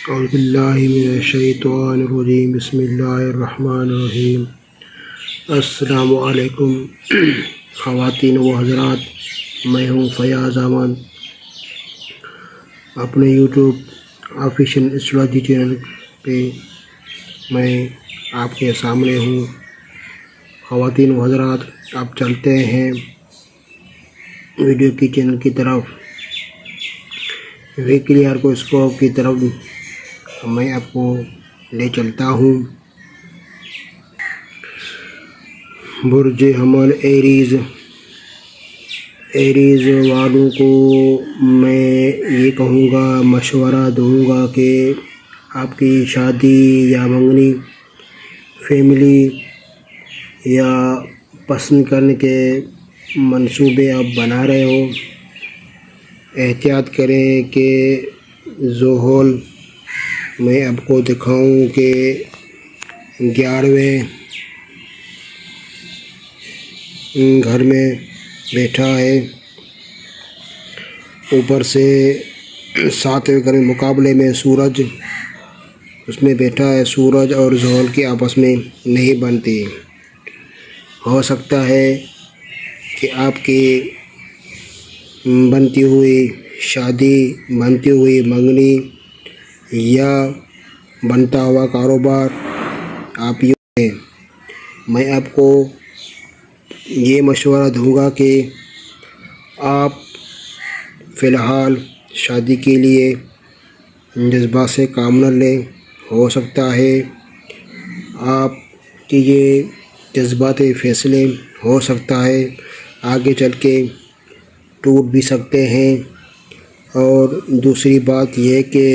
اعوذ باللہ من الشیطان الرجیم بسم اللہ الرحمن الرحیم۔ السلام علیکم خواتین و حضرات، میں ہوں فیاض احمد، اپنے یوٹیوب آفیشیل اسٹریٹجی چینل پہ میں آپ کے سامنے ہوں۔ خواتین و حضرات، آپ چلتے ہیں ویڈیو کی چینل کی طرف، ویکلی ہاروسکوپ کی طرف میں آپ کو لے چلتا ہوں۔ برج حمل ایریز والوں کو میں یہ کہوں گا، مشورہ دوں گا کہ آپ کی شادی یا منگنی فیملی یا پسند کرنے کے منصوبے آپ بنا رہے ہو، احتیاط کریں کہ زحل میں آپ کو دکھاؤں کہ 11ویں گھر میں بیٹھا ہے، اوپر سے 7ویں گھر میں مقابلے میں سورج اس میں بیٹھا ہے۔ سورج اور زحل کی آپس میں نہیں بنتی۔ ہو سکتا ہے کہ آپ کی بنتی ہوئی شادی، بنتی ہوئی منگنی یا بنتا ہوا کاروبار آپ یہ کریں۔ میں آپ کو یہ مشورہ دوں گا کہ آپ فی الحال شادی کے لیے جذبات سے کام نہ لیں۔ ہو سکتا ہے آپ کے یہ جذباتی فیصلے ہو سکتا ہے آگے چل کے ٹوٹ بھی سکتے ہیں۔ اور دوسری بات یہ کہ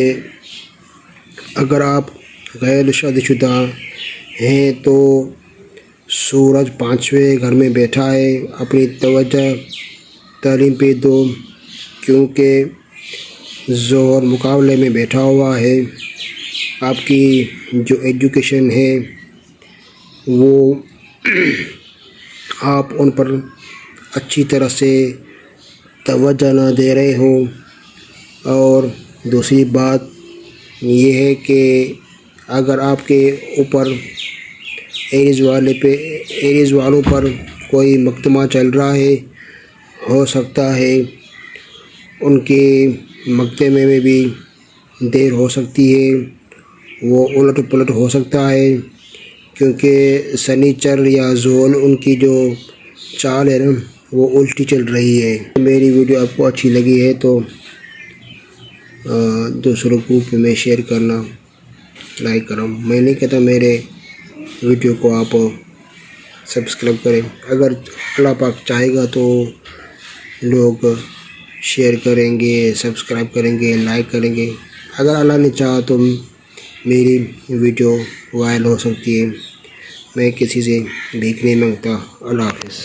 اگر آپ غیر شادی شدہ ہیں تو سورج 5ویں گھر میں بیٹھا ہے، اپنی توجہ تعلیم پہ دو، کیونکہ زحل مقابلے میں بیٹھا ہوا ہے۔ آپ کی جو ایجوکیشن ہے وہ آپ ان پر اچھی طرح سے توجہ نہ دے رہے ہو۔ اور دوسری بات یہ ہے کہ اگر آپ کے اوپر ایریز والوں پر کوئی مقدمہ چل رہا ہے، ہو سکتا ہے ان کے مقدمے میں بھی دیر ہو سکتی ہے، وہ الٹ پلٹ ہو سکتا ہے، کیونکہ سنیچر یا زحل ان کی جو چال ہے نا وہ الٹی چل رہی ہے۔ میری ویڈیو آپ کو اچھی لگی ہے تو دوسروں کو میں شیئر کرنا، لائک کروں۔ میں نہیں کہتا میرے ویڈیو کو آپ سبسکرائب کریں، اگر اللہ پاک چاہے گا تو لوگ شیئر کریں گے، سبسکرائب کریں گے، لائک کریں گے۔ اگر اللہ نے چاہا تو میری ویڈیو وائرل ہو سکتی ہے۔ میں کسی سے بھیک نہیں مانگتا۔ اللہ حافظ۔